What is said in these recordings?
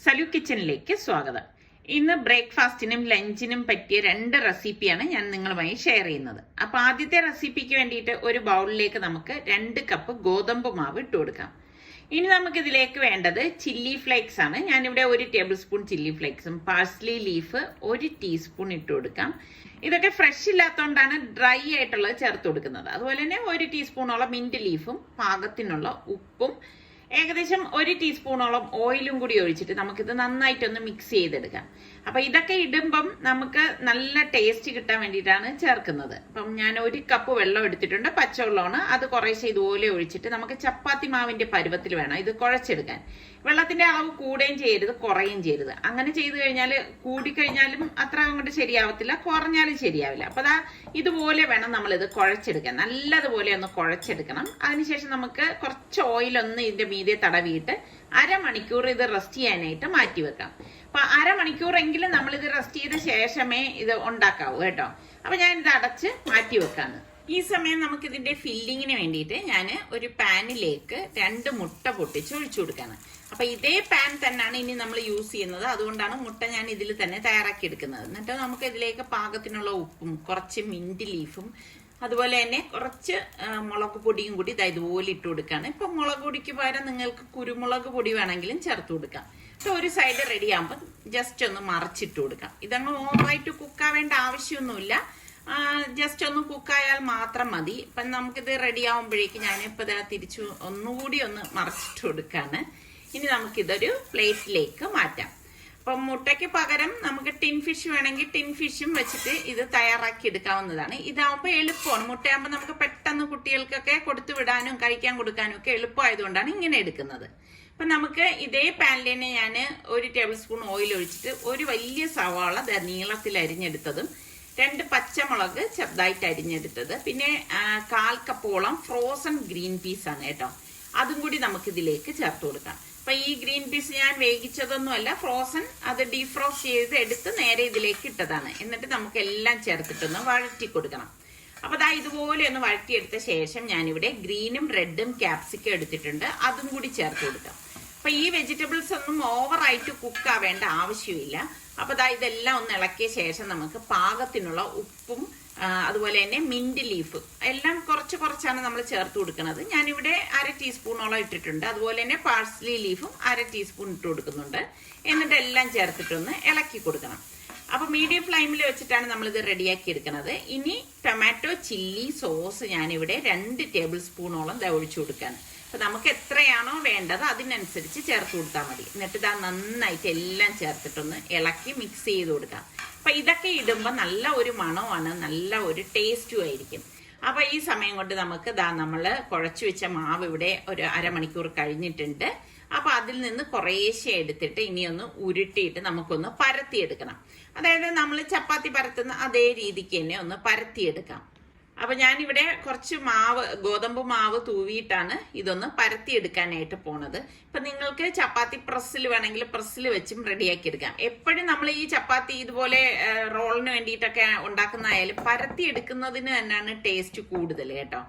സലു കിച്ചണിലേക്ക് സ്വാഗതം. ഇന്ന് ബ്രേക്ക്ഫാസ്റ്റിനും ലഞ്ചിനും പറ്റിയ 2 റെസിപ്പിയാണ് ഞാൻ നിങ്ങളുമായി ഷെയർ ചെയ്യുന്നത്. അപ്പോൾ ആദ്യത്തെ റെസിപ്പിക്ക് വേണ്ടിയിട്ട് ഒരു ബൗളിലേക്ക് നമുക്ക് 2 കപ്പ് ഗോതമ്പ് മാവ് ഇട്ട് കൊടുക്കാം. ഇനി നമുക്ക് ഇതിലേക്ക് വേണ്ടത് ചില്ലി ഫ്ലേക്സ് ആണ്. ഞാനിവിടെ 1 ടേബിൾ സ്പൂൺ ചില്ലി ഫ്ലേക്സും പാഴ്സ്ലി ലീഫ് 1 ടീസ്പൂൺ ഇട്ട് കൊടുക്കാം. ഇതൊക്കെ ഫ്രഷ് ഇല്ലാത്തതുകൊണ്ടാണ് ഡ്രൈ ആയിട്ടുള്ളത് ചേർത്ത് കൊടുക്കുന്നത്. അതുപോലെ തന്നെ 1 ടീസ്പൂണോളം മിന്റ് ലീഫും പാകത്തിനുള്ള ഉപ്പും ഏകദേശം 1 ടീസ്പൂണോളം ഓയിലും കൂടി ഒഴിച്ചിട്ട് നമുക്കിത് നന്നായിട്ടൊന്ന് മിക്സ് ചെയ്തെടുക്കാം. അപ്പൊ ഇതൊക്കെ ഇടുമ്പം നമുക്ക് നല്ല ടേസ്റ്റ് കിട്ടാൻ വേണ്ടിയിട്ടാണ് ചേർക്കുന്നത്. അപ്പം ഞാൻ 1 കപ്പ് വെള്ളം എടുത്തിട്ടുണ്ട്, പച്ചവെള്ളമാണ്. അത് കുറേശ്ശെ ഇതുപോലെ ഒഴിച്ചിട്ട് നമുക്ക് ചപ്പാത്തി മാവിന്റെ പരുവത്തിൽ വേണം ഇത് കുഴച്ചെടുക്കാൻ. വെള്ളത്തിന്റെ അളവ് കൂടുകയും ചെയ്യരുത്, കുറയുകയും ചെയ്യരുത്. അങ്ങനെ ചെയ്തു കഴിഞ്ഞാൽ കൂടിക്കഴിഞ്ഞാലും അത്ര അങ്ങോട്ട് ശരിയാവത്തില്ല, കുറഞ്ഞാലും ശരിയാവില്ല. അപ്പൊ ഇതുപോലെ വേണം നമ്മളിത് കുഴച്ചെടുക്കാൻ. നല്ലതുപോലെ ഒന്ന് കുഴച്ചെടുക്കണം. അതിനുശേഷം നമുക്ക് കുറച്ച് ഓയിലൊന്ന് ഇതിന്റെ മീതെ തടവിയിട്ട് അരമണിക്കൂർ ഇത് റെസ്റ്റ് ചെയ്യാനായിട്ട് മാറ്റി വെക്കാം. അപ്പൊ അരമണിക്കൂറെങ്കിലും നമ്മൾ ഇത് റെസ്റ്റ് ചെയ്ത ശേഷമേ ഇത് ഉണ്ടാക്കാവൂ കേട്ടോ. അപ്പൊ ഞാൻ ഇത് അടച്ച് മാറ്റി വെക്കാണ്. ഈ സമയം നമുക്ക് ഇതിന്റെ ഫില്ലിങ്ങിന് വേണ്ടിയിട്ട് ഞാൻ ഒരു പാനിലേക്ക് 2 മുട്ട പൊട്ടിച്ച് ഒഴിച്ചു കൊടുക്കാണ്. അപ്പൊ ഇതേ പാൻ തന്നെയാണ് ഇനി നമ്മൾ യൂസ് ചെയ്യുന്നത്. അതുകൊണ്ടാണ് മുട്ട ഞാൻ ഇതിൽ തന്നെ തയ്യാറാക്കി എടുക്കുന്നത്. എന്നിട്ട് നമുക്ക് ഇതിലേക്ക് പാകത്തിനുള്ള ഉപ്പും കുറച്ച് മിന്റ് ലീഫും അതുപോലെ തന്നെ കുറച്ച് മുളക് പൊടിയും കൂടി ഇതുപോലെ ഇട്ട് കൊടുക്കുകയാണ്. ഇപ്പൊ മുളക് പൊടിക്ക് പകരം നിങ്ങൾക്ക് കുരുമുളക് പൊടി വേണമെങ്കിലും ചേർത്ത് കൊടുക്കാം. അപ്പൊ ഒരു സൈഡ് റെഡി ആകുമ്പോൾ ജസ്റ്റ് ഒന്ന് മറിച്ചിട്ട് കൊടുക്കാം. ഇതങ്ങ് ഓവറായിട്ട് കുക്കാവേണ്ട ആവശ്യമൊന്നുമില്ല, ജസ്റ്റ് ഒന്ന് കുക്കായാൽ മാത്രം മതി. ഇപ്പം നമുക്കിത് റെഡി ആവുമ്പോഴേക്ക് ഞാനിപ്പോൾ തിരിച്ചു ഒന്നുകൂടി ഒന്ന് മറിച്ചിട്ട് കൊടുക്കാണ്. ഇനി നമുക്കിതൊരു പ്ലേറ്റിലേക്ക് മാറ്റാം. അപ്പം മുട്ടയ്ക്ക് പകരം നമുക്ക് ടിൻ ഫിഷ് വേണമെങ്കിൽ ടിൻ ഫിഷും വെച്ചിട്ട് ഇത് തയ്യാറാക്കി എടുക്കാവുന്നതാണ്. ഇതാവുമ്പോൾ എളുപ്പമാണ്. മുട്ടയാകുമ്പോൾ നമുക്ക് പെട്ടെന്ന് കുട്ടികൾക്കൊക്കെ കൊടുത്തു വിടാനും കഴിക്കാൻ കൊടുക്കാനും ഒക്കെ എളുപ്പമായതുകൊണ്ടാണ് ഇങ്ങനെ എടുക്കുന്നത്. അപ്പം നമുക്ക് ഇതേ പാനിൽ തന്നെ ഞാൻ 1 ടേബിൾ സ്പൂൺ ഓയിൽ ഒഴിച്ചിട്ട് ഒരു വലിയ സവാള നീളത്തിൽ അരിഞ്ഞെടുത്തതും 2 പച്ചമുളക് ചെറുതായിട്ട് അരിഞ്ഞെടുത്തത്, പിന്നെ 1/4 കപ്പോളം ഫ്രോസൺ ഗ്രീൻ പീസ് ആണ് കേട്ടോ. അതും കൂടി നമുക്ക് ഇതിലേക്ക് ചേർത്ത് കൊടുക്കാം. അപ്പൊ ഈ ഗ്രീൻ പീസ് ഞാൻ വേവിച്ചതൊന്നുമല്ല, ഫ്രോസൺ, അത് ഡീഫ്രോസ്റ്റ് ചെയ്ത് എടുത്ത് നേരെ ഇതിലേക്ക് ഇട്ടതാണ്. എന്നിട്ട് നമുക്ക് എല്ലാം ചേർത്തിട്ടൊന്ന് വഴറ്റി കൊടുക്കണം. അപ്പൊ ഇതുപോലെ ഒന്ന് വഴറ്റിയെടുത്ത ശേഷം ഞാനിവിടെ ഗ്രീനും റെഡും ക്യാപ്സിക്കം എടുത്തിട്ടുണ്ട്, അതും കൂടി ചേർത്ത് കൊടുക്കാം. അപ്പൊ ഈ വെജിറ്റബിൾസ് ഒന്നും ഓവറായിട്ട് കുക്ക് ആവേണ്ട ആവശ്യമില്ല. അപ്പൊ ഇതെല്ലാം ഒന്ന് ഇളക്കിയ ശേഷം നമുക്ക് പാകത്തിനുള്ള ഉപ്പും അതുപോലെ തന്നെ മിന്റ് ലീഫ് എല്ലാം കുറച്ച് കുറച്ചാണ് നമ്മൾ ചേർത്ത് കൊടുക്കുന്നത്. ഞാനിവിടെ 1/2 ടീസ്പൂണോളം ഇട്ടിട്ടുണ്ട്. അതുപോലെ തന്നെ പാഴ്സ്ലി ലീഫും 1/2 ടീസ്പൂൺ ഇട്ട് കൊടുക്കുന്നുണ്ട്. എന്നിട്ട് എല്ലാം ചേർത്തിട്ടൊന്ന് ഇളക്കി കൊടുക്കണം. അപ്പൊ മീഡിയം ഫ്ലെയിമിൽ വെച്ചിട്ടാണ് നമ്മളിത് റെഡിയാക്കി എടുക്കുന്നത്. ഇനി ടൊമാറ്റോ ചില്ലി സോസ് ഞാനിവിടെ 2 ടേബിൾ സ്പൂണോളം ഒഴിച്ചു കൊടുക്കാണ്. അപ്പൊ നമുക്ക് എത്രയാണോ വേണ്ടത് അതിനനുസരിച്ച് ചേർത്ത് കൊടുത്താൽ മതി. എന്നിട്ട് നന്നായിട്ട് എല്ലാം ചേർത്തിട്ടൊന്ന് ഇളക്കി മിക്സ് ചെയ്ത് കൊടുക്കാം. അപ്പൊ ഇതൊക്കെ ഇടുമ്പോൾ നല്ല ഒരു മണമാണ്, നല്ല ഒരു ടേസ്റ്റും ആയിരിക്കും. അപ്പൊ ഈ സമയം കൊണ്ട് നമുക്ക് നമ്മൾ കുഴച്ചു വെച്ച മാവ് ഇവിടെ ഒരു അരമണിക്കൂർ കഴിഞ്ഞിട്ടുണ്ട്. അപ്പൊ അതിൽ നിന്ന് കുറേശ്ശെ എടുത്തിട്ട് ഇനിയൊന്ന് ഉരുട്ടിയിട്ട് നമുക്കൊന്ന് പരത്തിയെടുക്കണം. അതായത് നമ്മൾ ചപ്പാത്തി പരത്തുന്ന അതേ രീതിക്ക് തന്നെ ഒന്ന് പരത്തിയെടുക്കാം. അപ്പൊ ഞാനിവിടെ കുറച്ച് ഗോതമ്പ് മാവ് തൂവിയിട്ടാണ് ഇതൊന്ന് പരത്തിയെടുക്കാനായിട്ട് പോണത്. ഇപ്പൊ നിങ്ങൾക്ക് ചപ്പാത്തി പ്രസ്സിൽ വേണമെങ്കിൽ പ്രസ്സിൽ വെച്ചും റെഡിയാക്കി എടുക്കാം. എപ്പോഴും നമ്മൾ ഈ ചപ്പാത്തി ഇതുപോലെ റോളിന് വേണ്ടിയിട്ടൊക്കെ ഉണ്ടാക്കുന്നതായാലും പരത്തിയെടുക്കുന്നതിന് തന്നെയാണ് ടേസ്റ്റ് കൂടുതൽ കേട്ടോ.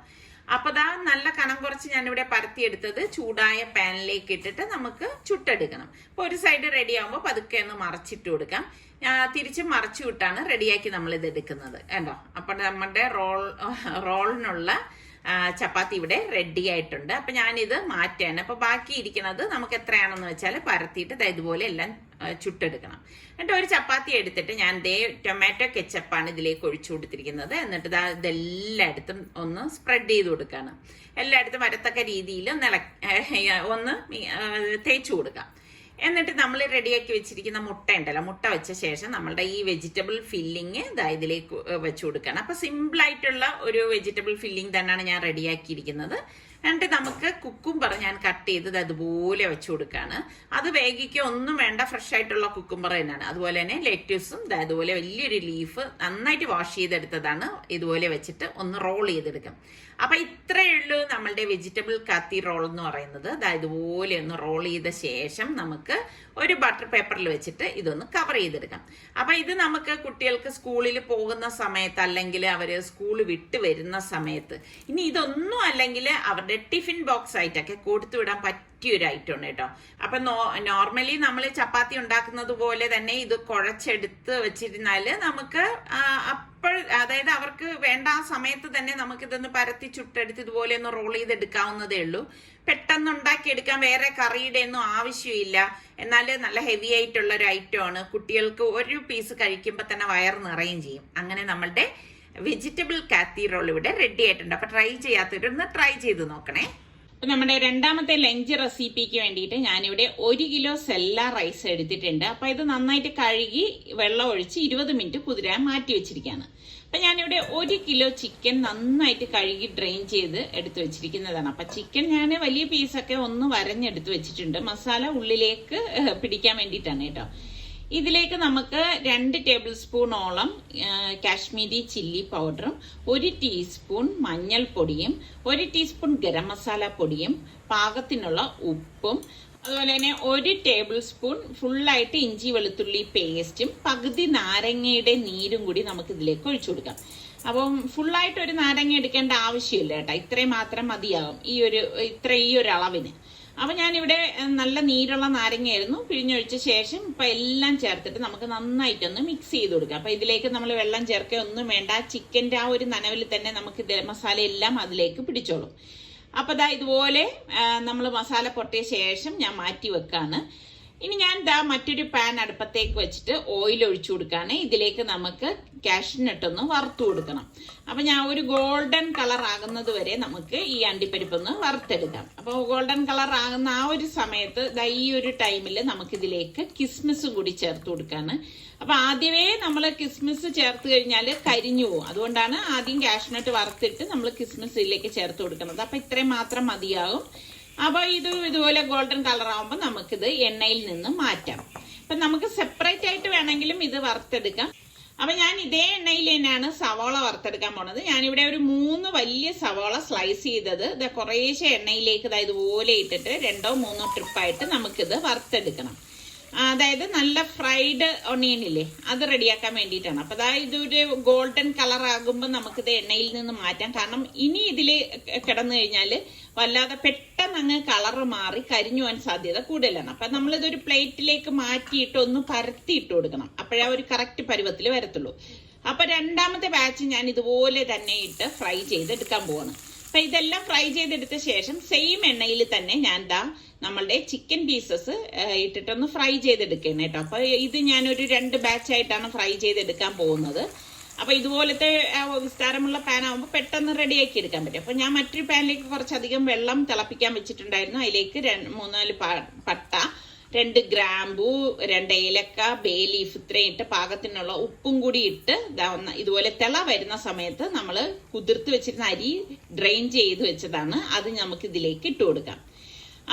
അപ്പൊ നല്ല കനം കുറച്ച് ഞാനിവിടെ പരത്തിയെടുത്തത് ചൂടായ പാനിലേക്ക് ഇട്ടിട്ട് നമുക്ക് ചുട്ടെടുക്കണം. അപ്പൊ ഒരു സൈഡ് റെഡി ആകുമ്പോൾ പതുക്കെ ഒന്ന് മറച്ചിട്ട് കൊടുക്കാം. തിരിച്ച് മറച്ചു വിട്ടാണ് റെഡിയാക്കി നമ്മൾ ഇത് എടുക്കുന്നത് കേട്ടോ. അപ്പൊ നമ്മുടെ റോളിനുള്ള ചപ്പാത്തി ഇവിടെ റെഡി ആയിട്ടുണ്ട്. അപ്പൊ ഞാനിത് മാറ്റാണ്. അപ്പൊ ബാക്കി ഇരിക്കുന്നത് നമുക്ക് എത്രയാണെന്ന് വെച്ചാൽ പരത്തിയിട്ട് ഇതുപോലെ എല്ലാം ചുട്ടെടുക്കണം. എന്നിട്ട് ഒരു ചപ്പാത്തി എടുത്തിട്ട് ഞാൻ ടൊമാറ്റോ കെച്ചപ്പാണ് ഇതിലേക്ക് ഒഴിച്ചു കൊടുത്തിരിക്കുന്നത്. എന്നിട്ട് ഇതെല്ലായിടത്തും ഒന്ന് സ്പ്രെഡ് ചെയ്ത് കൊടുക്കാണ്. എല്ലായിടത്തും വരത്തക്ക രീതിയിൽ ഒന്ന് തേച്ചു കൊടുക്കാം. എന്നിട്ട് നമ്മൾ റെഡിയാക്കി വെച്ചിരിക്കുന്ന മുട്ട ഉണ്ടല്ലോ, മുട്ട വെച്ച ശേഷം നമ്മളുടെ ഈ വെജിറ്റബിൾ ഫില്ലിങ് ഇതിലേക്ക് വെച്ചു കൊടുക്കണം. അപ്പൊ സിമ്പിൾ ആയിട്ടുള്ള ഒരു വെജിറ്റബിൾ ഫില്ലിങ് തന്നെയാണ് ഞാൻ റെഡിയാക്കിയിരിക്കുന്നത്. എന്നിട്ട് നമുക്ക് കുക്കുംബർ ഞാൻ കട്ട് ചെയ്തത് അതുപോലെ വെച്ചു കൊടുക്കാണ്. അത് വേഗിക്ക് ഒന്നും വേണ്ട, ഫ്രഷ് ആയിട്ടുള്ള കുക്കുംബർ തന്നെയാണ്. അതുപോലെ തന്നെ ലെറ്റ്യൂസും അതുപോലെ വലിയൊരു ലീഫ് നന്നായിട്ട് വാഷ് ചെയ്തെടുത്തതാണ്. ഇതുപോലെ വെച്ചിട്ട് ഒന്ന് റോൾ ചെയ്തെടുക്കാം. അപ്പൊ ഇത്രയേ ഉള്ളൂ നമ്മളുടെ വെജിറ്റബിൾ കാത്തി റോൾ എന്ന് പറയുന്നത്. ഇതുപോലെ ഒന്ന് റോൾ ചെയ്ത ശേഷം നമുക്ക് ഒരു ബട്ടർ പേപ്പറിൽ വെച്ചിട്ട് ഇതൊന്ന് കവർ ചെയ്തെടുക്കാം. അപ്പൊ ഇത് നമുക്ക് കുട്ടികൾക്ക് സ്കൂളിൽ പോകുന്ന സമയത്ത് അല്ലെങ്കിൽ അവര് സ്കൂൾ വിട്ട് വരുന്ന സമയത്ത്, ഇനി ഇതൊന്നും അല്ലെങ്കിൽ അവരുടെ പിള്ളേരുടെ ടിഫിൻ ബോക്സ് ആയിട്ടൊക്കെ കൊടുത്തു വിടാൻ പറ്റിയൊരു ഐറ്റം ആണ് കേട്ടോ. അപ്പൊ നോർമലി നമ്മൾ ചപ്പാത്തി ഉണ്ടാക്കുന്നത് പോലെ തന്നെ ഇത് കുഴച്ചെടുത്ത് വെച്ചിരുന്നാല് നമുക്ക് അതായത് അവർക്ക് വേണ്ട ആ സമയത്ത് തന്നെ നമുക്ക് ഇതൊന്ന് പരത്തി ചുട്ടെടുത്ത് ഇതുപോലെ ഒന്ന് റോൾ ചെയ്തെടുക്കാവുന്നതേ ഉള്ളൂ. പെട്ടെന്ന് ഉണ്ടാക്കിയെടുക്കാൻ വേറെ കറിയുടെ ഒന്നും ആവശ്യമില്ല. എന്നാൽ നല്ല ഹെവി ആയിട്ടുള്ള ഒരു ഐറ്റം ആണ്. കുട്ടികൾക്ക് ഒരു പീസ് കഴിക്കുമ്പോൾ തന്നെ വയർ നിറയും ചെയ്യും. അങ്ങനെ നമ്മളുടെ വെജിറ്റബിൾ കാത്തി റോൾ ഇവിടെ റെഡി ആയിട്ടുണ്ട്. അപ്പൊ ട്രൈ ചെയ്യാത്തവരൊന്ന് ട്രൈ ചെയ്ത് നോക്കണേ. അപ്പൊ നമ്മുടെ രണ്ടാമത്തെ ലഞ്ച് റെസിപ്പിക്ക് വേണ്ടിയിട്ട് ഞാനിവിടെ 1 കിലോ സെല്ല റൈസ് എടുത്തിട്ടുണ്ട്. അപ്പൊ ഇത് നന്നായിട്ട് കഴുകി വെള്ളം ഒഴിച്ച് 20 മിനിറ്റ് കുതിരാൻ മാറ്റി വെച്ചിരിക്കുകയാണ്. അപ്പൊ ഞാനിവിടെ 1 കിലോ ചിക്കൻ നന്നായിട്ട് കഴുകി ഡ്രെയിൻ ചെയ്ത് എടുത്തു വെച്ചിരിക്കുന്നതാണ്. അപ്പൊ ചിക്കൻ ഞാൻ വലിയ പീസൊക്കെ ഒന്ന് വരഞ്ഞെടുത്ത് വെച്ചിട്ടുണ്ട്, മസാല ഉള്ളിലേക്ക് പിടിക്കാൻ വേണ്ടിയിട്ടാണ് കേട്ടോ. ഇതിലേക്ക് നമുക്ക് 2 ടേബിൾ സ്പൂണോളം കാശ്മീരി ചില്ലി പൗഡറും 1 ടീസ്പൂൺ മഞ്ഞൾപ്പൊടിയും 1 ടീസ്പൂൺ ഗരം മസാല പൊടിയും പാകത്തിനുള്ള ഉപ്പും അതുപോലെ തന്നെ 1 ടേബിൾ സ്പൂൺ ഫുള്ളായിട്ട് ഇഞ്ചി വെളുത്തുള്ളി പേസ്റ്റും പകുതി നാരങ്ങയുടെ നീരും കൂടി നമുക്ക് ഇതിലേക്ക് ഒഴിച്ചു കൊടുക്കാം. അപ്പം ഫുള്ളായിട്ട് ഒരു നാരങ്ങ എടുക്കേണ്ട ആവശ്യമില്ല കേട്ടോ, ഇത്രയും മാത്രം മതിയാകും ഈ ഒരു അളവിന്. അപ്പൊ ഞാനിവിടെ നല്ല നീരുള്ള നാരങ്ങയായിരുന്നു പിഴിഞ്ഞൊഴിച്ച ശേഷം ഇപ്പൊ എല്ലാം ചേർത്തിട്ട് നമുക്ക് നന്നായിട്ടൊന്ന് മിക്സ് ചെയ്ത് കൊടുക്കാം. അപ്പൊ ഇതിലേക്ക് നമ്മൾ വെള്ളം ചേർക്കുക ഒന്നും വേണ്ട, ചിക്കന്റെ ആ ഒരു നനവിൽ തന്നെ നമുക്ക് മസാല എല്ലാം അതിലേക്ക് പിടിച്ചോളും. അപ്പൊ ഇതുപോലെ നമ്മൾ മസാല പൊട്ടിയ ശേഷം ഞാൻ മാറ്റി വെക്കാണ്. ഇനി ഞാൻ മറ്റൊരു പാൻ അടുപ്പത്തേക്ക് വെച്ചിട്ട് ഓയിൽ ഒഴിച്ചു കൊടുക്കാണ്. ഇതിലേക്ക് നമുക്ക് കാഷ്നട്ട് ഒന്ന് വറുത്തു കൊടുക്കണം. അപ്പൊ ഞാൻ ഒരു ഗോൾഡൻ കളർ ആകുന്നത് വരെ നമുക്ക് ഈ അണ്ടിപ്പരിപ്പൊന്ന് വറുത്തെടുക്കാം. അപ്പൊ ഗോൾഡൻ കളർ ആകുന്ന ആ ഒരു സമയത്ത് ഈ ഒരു ടൈമിൽ നമുക്ക് ഇതിലേക്ക് കിസ്മിസും കൂടി ചേർത്ത് കൊടുക്കാണ്. അപ്പൊ ആദ്യമേ നമ്മൾ കിസ്മിസ് ചേർത്ത് കഴിഞ്ഞാൽ കരിഞ്ഞു പോകും. അതുകൊണ്ടാണ് ആദ്യം കാഷ്നട്ട് വറുത്തിട്ട് നമ്മൾ കിസ്മിസ് ഇതിലേക്ക് ചേർത്ത് കൊടുക്കുന്നത്. അപ്പൊ ഇത്രയും മാത്രം മതിയാകും. അപ്പൊ ഇതുപോലെ ഗോൾഡൻ കളർ ആവുമ്പോൾ നമുക്കിത് എണ്ണയിൽ നിന്ന് മാറ്റാം. അപ്പൊ നമുക്ക് സെപ്പറേറ്റ് ആയിട്ട് വേണമെങ്കിലും ഇത് വറുത്തെടുക്കാം. അപ്പൊ ഞാൻ ഇതേ എണ്ണയിൽ തന്നെയാണ് സവാള വറുത്തെടുക്കാൻ പോണത്. ഞാനിവിടെ ഒരു 3 വലിയ സവാള സ്ലൈസ് ചെയ്തത് കുറേശ്ശെ എണ്ണയിലേക്ക് ഇതുപോലെ ഇട്ടിട്ട് 2-3 ട്രിപ്പായിട്ട് നമുക്കിത് വറുത്തെടുക്കണം. അതായത് നല്ല ഫ്രൈഡ് ഒണിയൻ ഇല്ലേ, അത് റെഡിയാക്കാൻ വേണ്ടിയിട്ടാണ്. അപ്പൊ ഇതൊരു ഗോൾഡൻ കളർ ആകുമ്പോൾ നമുക്കിത് എണ്ണയിൽ നിന്ന് മാറ്റാം. കാരണം ഇനി ഇതിൽ കിടന്നു കഴിഞ്ഞാൽ വല്ലാതെ പെട്ടെന്ന് അങ്ങ് കളർ മാറി കരിഞ്ഞു പോകാൻ സാധ്യത കൂടുതലാണ്. അപ്പൊ നമ്മളിതൊരു പ്ലേറ്റിലേക്ക് മാറ്റിയിട്ട് ഒന്ന് പരത്തിയിട്ട് കൊടുക്കണം. അപ്പോഴാ ഒരു കറക്റ്റ് പരുവത്തിൽ വരത്തുള്ളൂ. അപ്പൊ രണ്ടാമത്തെ ബാച്ച് ഞാൻ ഇതുപോലെ തന്നെ ഇട്ട് ഫ്രൈ ചെയ്തെടുക്കാൻ പോവാണ്. അപ്പൊ ഇതെല്ലാം ഫ്രൈ ചെയ്തെടുത്ത ശേഷം സെയിം എണ്ണയിൽ തന്നെ ഞാൻ നമ്മളുടെ ചിക്കൻ പീസസ് ഇട്ടിട്ടൊന്ന് ഫ്രൈ ചെയ്തെടുക്കണം കേട്ടോ. അപ്പൊ ഇത് ഞാനൊരു 2 ബാച്ചായിട്ടാണ് ഫ്രൈ ചെയ്തെടുക്കാൻ പോകുന്നത്. അപ്പൊ ഇതുപോലത്തെ വിസ്താരമുള്ള പാൻ ആകുമ്പോൾ പെട്ടെന്ന് റെഡിയാക്കി എടുക്കാൻ പറ്റും. അപ്പൊ ഞാൻ മറ്റൊരു പാനിലേക്ക് കുറച്ചധികം വെള്ളം തിളപ്പിക്കാൻ വെച്ചിട്ടുണ്ടായിരുന്നു. അതിലേക്ക് 3-4 പട്ട, 2 ഗ്രാമ്പു, 2 ഏലക്ക, ബേ ലീഫ് ഇത്രയും ഇട്ട് പാകത്തിനുള്ള ഉപ്പും കൂടി ഇട്ട് ഇതുപോലെ തിള വരുന്ന സമയത്ത് നമ്മൾ കുതിർത്ത് വെച്ചിരുന്ന അരി ഡ്രെയിൻ ചെയ്ത് വെച്ചതാണ്, അത് നമുക്ക് ഇതിലേക്ക് ഇട്ട് കൊടുക്കാം.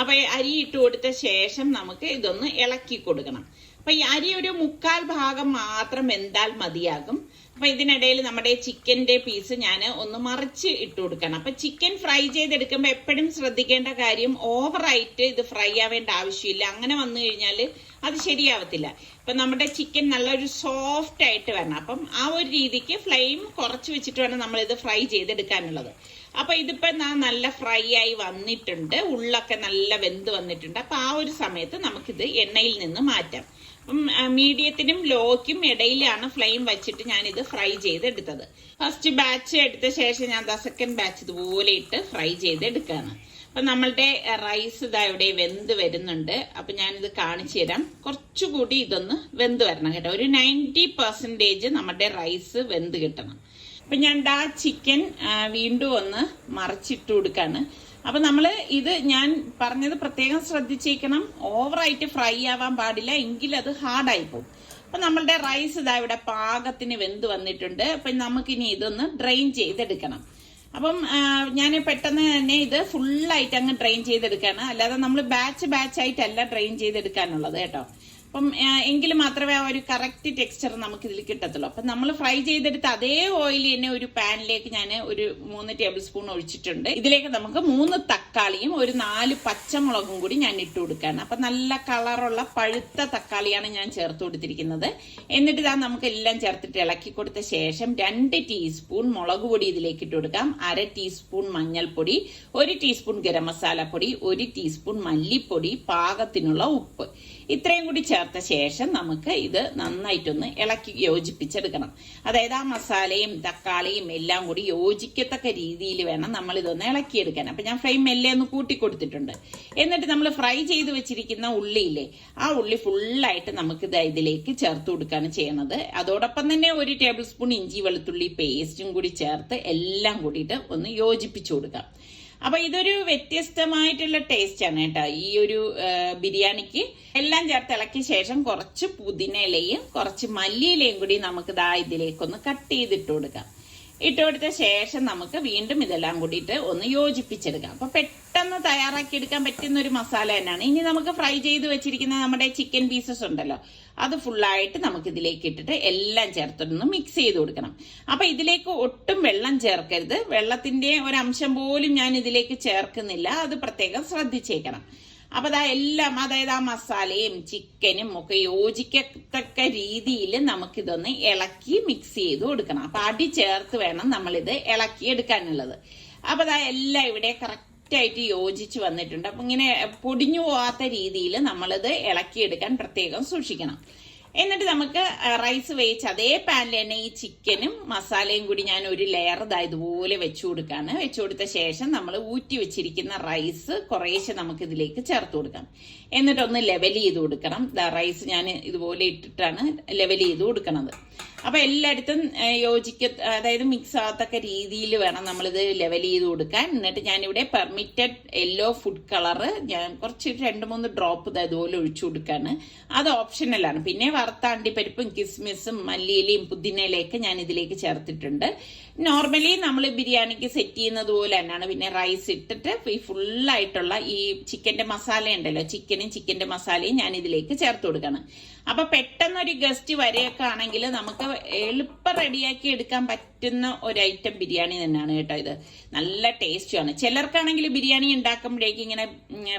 അപ്പൊ അരി ഇട്ട് കൊടുത്ത ശേഷം നമുക്ക് ഇതൊന്ന് ഇളക്കി കൊടുക്കണം. അപ്പൊ ഈ അരി ഒരു 1/4 ഭാഗം മാത്രം വെന്താൽ മതിയാകും. അപ്പൊ ഇതിനിടയിൽ നമ്മുടെ ചിക്കന്റെ പീസ് ഞാൻ ഒന്ന് മറിച്ച് ഇട്ട് കൊടുക്കണം. അപ്പൊ ചിക്കൻ ഫ്രൈ ചെയ്തെടുക്കുമ്പോൾ എപ്പോഴും ശ്രദ്ധിക്കേണ്ട കാര്യം ഓവറായിട്ട് ഇത് ഫ്രൈ ആവേണ്ട ആവശ്യമില്ല. അങ്ങനെ വന്നു കഴിഞ്ഞാൽ അത് ശരിയാവത്തില്ല. ഇപ്പൊ നമ്മുടെ ചിക്കൻ നല്ലൊരു സോഫ്റ്റ് ആയിട്ട് വരണം. അപ്പം ആ ഒരു രീതിക്ക് ഫ്ലെയിം കുറച്ച് വെച്ചിട്ട് വേണം നമ്മൾ ഇത് ഫ്രൈ ചെയ്തെടുക്കാനുള്ളത്. അപ്പൊ ഇതിപ്പോ നല്ല ഫ്രൈ ആയി വന്നിട്ടുണ്ട്, ഉള്ളൊക്കെ നല്ല വെന്ത് വന്നിട്ടുണ്ട്. അപ്പൊ ആ ഒരു സമയത്ത് നമുക്കിത് എണ്ണയിൽ നിന്ന് മാറ്റാം. അപ്പം മീഡിയത്തിനും ലോയ്ക്കും ഇടയിലാണ് ഫ്ലെയിം വെച്ചിട്ട് ഞാനിത് ഫ്രൈ ചെയ്തെടുത്തത്. ഫസ്റ്റ് ബാച്ച് എടുത്ത ശേഷം ഞാൻ സെക്കൻഡ് ബാച്ച് ഇതുപോലെ ഇട്ട് ഫ്രൈ ചെയ്തെടുക്കാണ്. അപ്പൊ നമ്മളുടെ റൈസ് ഇവിടെ വെന്ത് വരുന്നുണ്ട്. അപ്പൊ ഞാനിത് കാണിച്ചു തരാം. കുറച്ചുകൂടി ഇതൊന്ന് വെന്ത് വരണം കേട്ടോ. ഒരു 90% നമ്മുടെ റൈസ് വെന്ത് കിട്ടണം. അപ്പൊ ഞാൻ ചിക്കൻ വീണ്ടും ഒന്ന് മറിച്ചിട്ട് കൊടുക്കാണ്. അപ്പൊ ഇത് ഞാൻ പറഞ്ഞത് പ്രത്യേകം ശ്രദ്ധിച്ചേക്കണം, ഓവറായിട്ട് ഫ്രൈ ആവാൻ പാടില്ല, എങ്കിൽ അത് ഹാർഡായി പോകും. അപ്പൊ നമ്മളുടെ റൈസ് ഇവിടെ പാകത്തിന് വെന്ത് വന്നിട്ടുണ്ട്. അപ്പൊ നമുക്കിനി ഇതൊന്ന് ഡ്രെയിൻ ചെയ്തെടുക്കണം. അപ്പം ഞാൻ പെട്ടെന്ന് തന്നെ ഇത് ഫുള്ളായിട്ട് അങ്ങ് ഡ്രെയിൻ ചെയ്തെടുക്കാണ്. അല്ലാതെ നമ്മൾ ബാച്ച് ആയിട്ടല്ല ഡ്രെയിൻ ചെയ്തെടുക്കാനുള്ളത് കേട്ടോ. അപ്പം എങ്കിൽ മാത്രമേ ആ ഒരു കറക്റ്റ് ടെക്സ്ചർ നമുക്ക് ഇതിൽ കിട്ടത്തുള്ളൂ. അപ്പം നമ്മൾ ഫ്രൈ ചെയ്തെടുത്ത് അതേ ഓയിൽ തന്നെ ഒരു പാനിലേക്ക് ഞാൻ ഒരു 3 ടേബിൾ സ്പൂൺ ഒഴിച്ചിട്ടുണ്ട്. ഇതിലേക്ക് നമുക്ക് 3 തക്കാളിയും ഒരു 4 പച്ചമുളകും കൂടി ഞാൻ ഇട്ട് കൊടുക്കുകയാണ്. അപ്പം നല്ല കളറുള്ള പഴുത്ത തക്കാളിയാണ് ഞാൻ ചേർത്ത് കൊടുത്തിരിക്കുന്നത്. എന്നിട്ട് ഇതാ നമുക്ക് എല്ലാം ചേർത്തിട്ട് ഇളക്കി കൊടുത്ത ശേഷം 2 ടീസ്പൂൺ മുളക് പൊടി ഇതിലേക്ക് ഇട്ട് കൊടുക്കാം, 1/2 ടീസ്പൂൺ മഞ്ഞൾപ്പൊടി, 1 ടീസ്പൂൺ ഗരം മസാല പൊടി, 1 ടീസ്പൂൺ മല്ലിപ്പൊടി, പാകത്തിനുള്ള ഉപ്പ്, ഇത്രയും കൂടി ചേർത്ത ശേഷം നമുക്ക് ഇത് നന്നായിട്ടൊന്ന് ഇളക്കി യോജിപ്പിച്ചെടുക്കണം. അതായത് ആ മസാലയും തക്കാളിയും എല്ലാം കൂടി യോജിക്കത്തക്ക രീതിയിൽ വേണം നമ്മൾ ഇതൊന്ന് ഇളക്കിയെടുക്കാൻ. അപ്പൊ ഞാൻ ഫ്ലെയിം മെല്ലെ ഒന്ന് കൂട്ടി കൊടുത്തിട്ടുണ്ട്. എന്നിട്ട് നമ്മൾ ഫ്രൈ ചെയ്ത് വെച്ചിരിക്കുന്ന ഉള്ളിയില്ലേ, ആ ഉള്ളി ഫുള്ളായിട്ട് നമുക്ക് ഇതിലേക്ക് ചേർത്ത് കൊടുക്കുകയാണ് ചെയ്യണത്. അതോടൊപ്പം തന്നെ 1 ടേബിൾ സ്പൂൺ ഇഞ്ചി വെളുത്തുള്ളി പേസ്റ്റും കൂടി ചേർത്ത് എല്ലാം കൂടിയിട്ട് ഒന്ന് യോജിപ്പിച്ചു കൊടുക്കാം. അപ്പൊ ഇതൊരു വ്യത്യസ്തമായിട്ടുള്ള ടേസ്റ്റ് ആണ് കേട്ടോ ഈ ഒരു ബിരിയാണിക്ക്. എല്ലാം ചേർത്ത് ഇളക്കിയ ശേഷം കുറച്ച് പുതിനയിലയും കുറച്ച് മല്ലിയിലയും കൂടി നമുക്ക് ഇതിലേക്കൊന്ന് കട്ട് ചെയ്തിട്ട് കൊടുക്കാം. ഇട്ട് കൊടുത്ത ശേഷം നമുക്ക് വീണ്ടും ഇതെല്ലാം കൂടിയിട്ട് ഒന്ന് യോജിപ്പിച്ചെടുക്കാം. അപ്പൊ പെട്ടെന്ന് തയ്യാറാക്കി എടുക്കാൻ പറ്റുന്ന ഒരു മസാല തന്നെയാണ്. ഇനി നമുക്ക് ഫ്രൈ ചെയ്ത് വെച്ചിരിക്കുന്ന നമ്മുടെ ചിക്കൻ പീസസ് ഉണ്ടല്ലോ, അത് ഫുള്ളായിട്ട് നമുക്ക് ഇതിലേക്ക് ഇട്ടിട്ട് എല്ലാം ചേർത്തൊന്ന് മിക്സ് ചെയ്ത് കൊടുക്കണം. അപ്പൊ ഇതിലേക്ക് ഒട്ടും വെള്ളം ചേർക്കരുത്. വെള്ളത്തിന്റെ ഒരംശം പോലും ഞാൻ ഇതിലേക്ക് ചേർക്കുന്നില്ല, അത് പ്രത്യേകം ശ്രദ്ധിച്ചേക്കണം. അപ്പൊ എല്ലാം, അതായത് ആ മസാലയും ചിക്കനും ഒക്കെ യോജിക്കത്തക്ക രീതിയിൽ നമുക്കിതൊന്ന് ഇളക്കി മിക്സ് ചെയ്ത് കൊടുക്കണം. അപ്പൊ അടി ചേർത്ത് വേണം നമ്മളിത് ഇളക്കി എടുക്കാനുള്ളത്. അപ്പൊ എല്ലാം ഇവിടെ കറക്റ്റ് ആയിട്ട് യോജിച്ച് വന്നിട്ടുണ്ട്. അപ്പൊ ഇങ്ങനെ പൊടിഞ്ഞു പോവാത്ത രീതിയിൽ നമ്മളിത് ഇളക്കിയെടുക്കാൻ പ്രത്യേകം സൂക്ഷിക്കണം. എന്നിട്ട് നമുക്ക് റൈസ് വേവിച്ച് അതേ പാനിൽ തന്നെ ഈ ചിക്കനും മസാലയും കൂടി ഞാൻ ഒരു ലെയർ ഇതുപോലെ വെച്ചു കൊടുക്കാണ്. വെച്ചു കൊടുത്ത ശേഷം നമ്മൾ ഊറ്റി വെച്ചിരിക്കുന്ന റൈസ് കുറേശ്ശെ നമുക്ക് ഇതിലേക്ക് ചേർത്ത് കൊടുക്കാം. എന്നിട്ടൊന്ന് ലെവൽ ചെയ്ത് കൊടുക്കണം. റൈസ് ഞാൻ ഇതുപോലെ ഇട്ടിട്ടാണ് ലെവൽ ചെയ്ത് കൊടുക്കണത്. അപ്പൊ എല്ലായിടത്തും അതായത് മിക്സ് ആകത്തക്ക രീതിയിൽ വേണം നമ്മളിത് ലെവൽ ചെയ്ത് കൊടുക്കാൻ. എന്നിട്ട് ഞാനിവിടെ പെർമിറ്റഡ് യെല്ലോ ഫുഡ് കളറ് ഞാൻ കുറച്ച് 2-3 ഡ്രോപ്പ് ഇതുപോലെ ഒഴിച്ചു കൊടുക്കാണ്. അത് ഓപ്ഷണലാണ്. പിന്നെ വറുത്ത അണ്ടിപ്പരിപ്പും കിസ്മിസും മല്ലിയിലയും പുതിനയിലയൊക്കെ ഞാൻ ഇതിലേക്ക് ചേർത്തിട്ടുണ്ട്. നോർമലി നമ്മൾ ബിരിയാണിക്ക് സെറ്റ് ചെയ്യുന്നത് പോലെ തന്നെയാണ്. പിന്നെ റൈസ് ഇട്ടിട്ട് ഈ ഫുള്ളായിട്ടുള്ള ഈ ചിക്കന്റെ മസാല ഉണ്ടല്ലോ, ചിക്കന്റെ മസാലയും ഞാൻ ഇതിലേക്ക് ചേർത്ത് കൊടുക്കണം. അപ്പൊ പെട്ടെന്നൊരു ഗസ്റ്റ് വരെയൊക്കെ ആണെങ്കിൽ നമുക്ക് എളുപ്പം റെഡിയാക്കി എടുക്കാൻ പറ്റുന്ന ഒരു ഐറ്റം ബിരിയാണി തന്നെയാണ് കേട്ടോ ഇത്. നല്ല ടേസ്റ്റുമാണ്. ചിലർക്കാണെങ്കിൽ ബിരിയാണി ഉണ്ടാക്കുമ്പോഴേക്കും ഇങ്ങനെ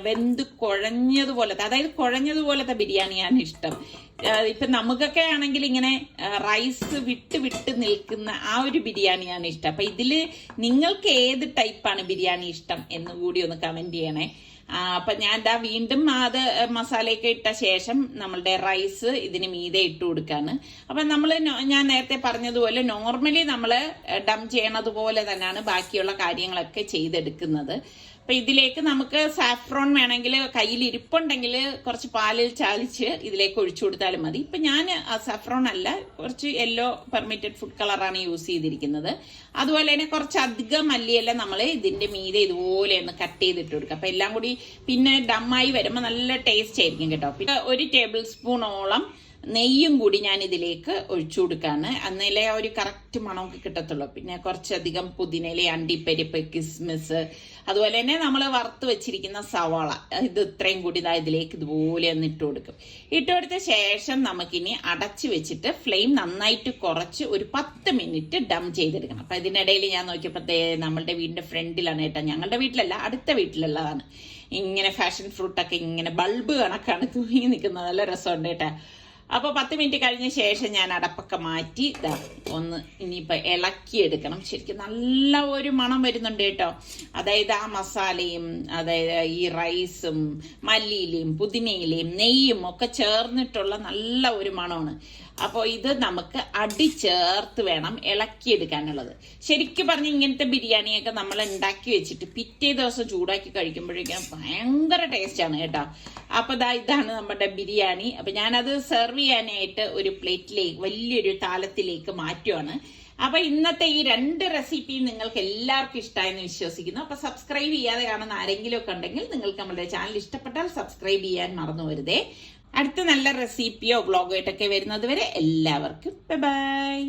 വെന്ത് കുഴഞ്ഞതുപോലത്തെ, അതായത് കുഴഞ്ഞതുപോലത്തെ ബിരിയാണിയാണ് ഇഷ്ടം. ഇപ്പൊ നമുക്കൊക്കെ ആണെങ്കിൽ ഇങ്ങനെ റൈസ് വിട്ട് നിൽക്കുന്ന ആ ഒരു ബിരിയാണിയാണ് ഇഷ്ടം. അപ്പൊ ഇതില് നിങ്ങൾക്ക് ഏത് ടൈപ്പാണ് ബിരിയാണി ഇഷ്ടം എന്ന് കൂടി ഒന്ന് കമന്റ് ചെയ്യണേ. അപ്പൊ ഞാൻ വീണ്ടും അത് മസാലയൊക്കെ ഇട്ട ശേഷം നമ്മളുടെ റൈസ് ഇതിന് മീതെ ഇട്ട് കൊടുക്കാണ്. അപ്പൊ ഞാൻ നേരത്തെ പറഞ്ഞതുപോലെ നോർമലി നമ്മള് ഡം ചെയ്യണത് പോലെ തന്നെയാണ് ബാക്കിയുള്ള കാര്യങ്ങളൊക്കെ ചെയ്തെടുക്കുന്നത്. അപ്പൊ ഇതിലേക്ക് നമുക്ക് സാഫ്രോൺ വേണമെങ്കിൽ കയ്യിൽ ഇരിപ്പുണ്ടെങ്കിൽ കുറച്ച് പാലിൽ ചാലിച്ച് ഇതിലേക്ക് ഒഴിച്ചു കൊടുത്താലും മതി. ഇപ്പൊ ഞാൻ സാഫ്രോൺ അല്ല, കുറച്ച് യെല്ലോ പെർമിറ്റഡ് ഫുഡ് കളറാണ് യൂസ് ചെയ്തിരിക്കുന്നത്. അതുപോലെ തന്നെ കുറച്ച് അധികം മല്ലിയെല്ലാം നമ്മൾ ഇതിന്റെ മീതെ ഇതുപോലെ ഒന്ന് കട്ട് ചെയ്തിട്ട് കൊടുക്കുക. അപ്പൊ എല്ലാം കൂടി പിന്നെ ഡമ്മായി വരുമ്പോൾ നല്ല ടേസ്റ്റ് ആയിരിക്കും കേട്ടോ. പിന്നെ 1 ടേബിൾ സ്പൂണോളം നെയ്യും കൂടി ഞാൻ ഇതിലേക്ക് ഒഴിച്ചു കൊടുക്കാണ്. അന്നേലേ ഒരു കറക്റ്റ് മണമൊക്കെ കിട്ടത്തുള്ളൂ. പിന്നെ കുറച്ചധികം പുതിനയില, അണ്ടിപ്പരിപ്പ്, കിസ്മിസ്, അതുപോലെ തന്നെ നമ്മൾ വറുത്ത് വെച്ചിരിക്കുന്ന സവാള, ഇത് ഇത്രയും കൂടി ഇതിലേക്ക് ഇതുപോലെ ഒന്ന് ഇട്ട് കൊടുക്കും. ഇട്ട് കൊടുത്ത ശേഷം നമുക്കിനി അടച്ചു വെച്ചിട്ട് ഫ്ലെയിം നന്നായിട്ട് കുറച്ച് ഒരു 10 മിനിറ്റ് ഡം ചെയ്തെടുക്കണം. അപ്പൊ ഇതിനിടയിൽ ഞാൻ നോക്കിയപ്പോ നമ്മളുടെ വീടിന്റെ ഫ്രണ്ടിലാണ് കേട്ടോ, ഞങ്ങളുടെ വീട്ടിലല്ല അടുത്ത വീട്ടിലുള്ളതാണ്. ഇങ്ങനെ ഫാഷൻ ഫ്രൂട്ടൊക്കെ ഇങ്ങനെ ബൾബ് കണക്കാണ് തൂങ്ങി നിൽക്കുന്നത്, നല്ല രസമുണ്ട് കേട്ടോ. അപ്പൊ 10 മിനിറ്റ് കഴിഞ്ഞ ശേഷം ഞാൻ അടപ്പൊക്കെ മാറ്റി ഒന്ന് ഇനിയിപ്പോ ഇളക്കിയെടുക്കണം. ശരിക്കും നല്ല ഒരു മണം വരുന്നുണ്ട് കേട്ടോ. അതായത് ആ മസാലയും അതായത് ഈ റൈസും മല്ലിയിലയും പുതിനയിലയും നെയ്യും ഒക്കെ ചേർന്നിട്ടുള്ള നല്ല ഒരു മണമാണ്. അപ്പോൾ ഇത് നമുക്ക് അടി ചേർത്ത് വേണം ഇളക്കിയെടുക്കാനുള്ളത്. ശരിക്കും പറഞ്ഞ് ഇങ്ങനത്തെ ബിരിയാണിയൊക്കെ നമ്മൾ ഉണ്ടാക്കി വെച്ചിട്ട് പിറ്റേ ദിവസം ചൂടാക്കി കഴിക്കുമ്പോഴേക്കും ഭയങ്കര ടേസ്റ്റാണ് കേട്ടോ. അപ്പൊ ഇതാണ് നമ്മുടെ ബിരിയാണി. അപ്പൊ ഞാനത് സെർവ് ചെയ്യാനായിട്ട് ഒരു പ്ലേറ്റിലേക്ക് വലിയൊരു താലത്തിലേക്ക് മാറ്റുവാണ്. അപ്പൊ ഇന്നത്തെ ഈ 2 റെസിപ്പി നിങ്ങൾക്ക് എല്ലാവർക്കും ഇഷ്ടമായെന്ന് വിശ്വസിക്കുന്നു. അപ്പൊ സബ്സ്ക്രൈബ് ചെയ്യാതെ കാണുന്ന ആരെങ്കിലും ഒക്കെ ഉണ്ടെങ്കിൽ നിങ്ങൾക്ക് നമ്മുടെ ചാനൽ ഇഷ്ടപ്പെട്ടാൽ സബ്സ്ക്രൈബ് ചെയ്യാൻ മറന്നു വരുതേ. അടുത്ത നല്ല റെസിപ്പിയോ വ്ളോഗോ ആയിട്ടൊക്കെ വരുന്നത് വരെ എല്ലാവർക്കും ബൈ.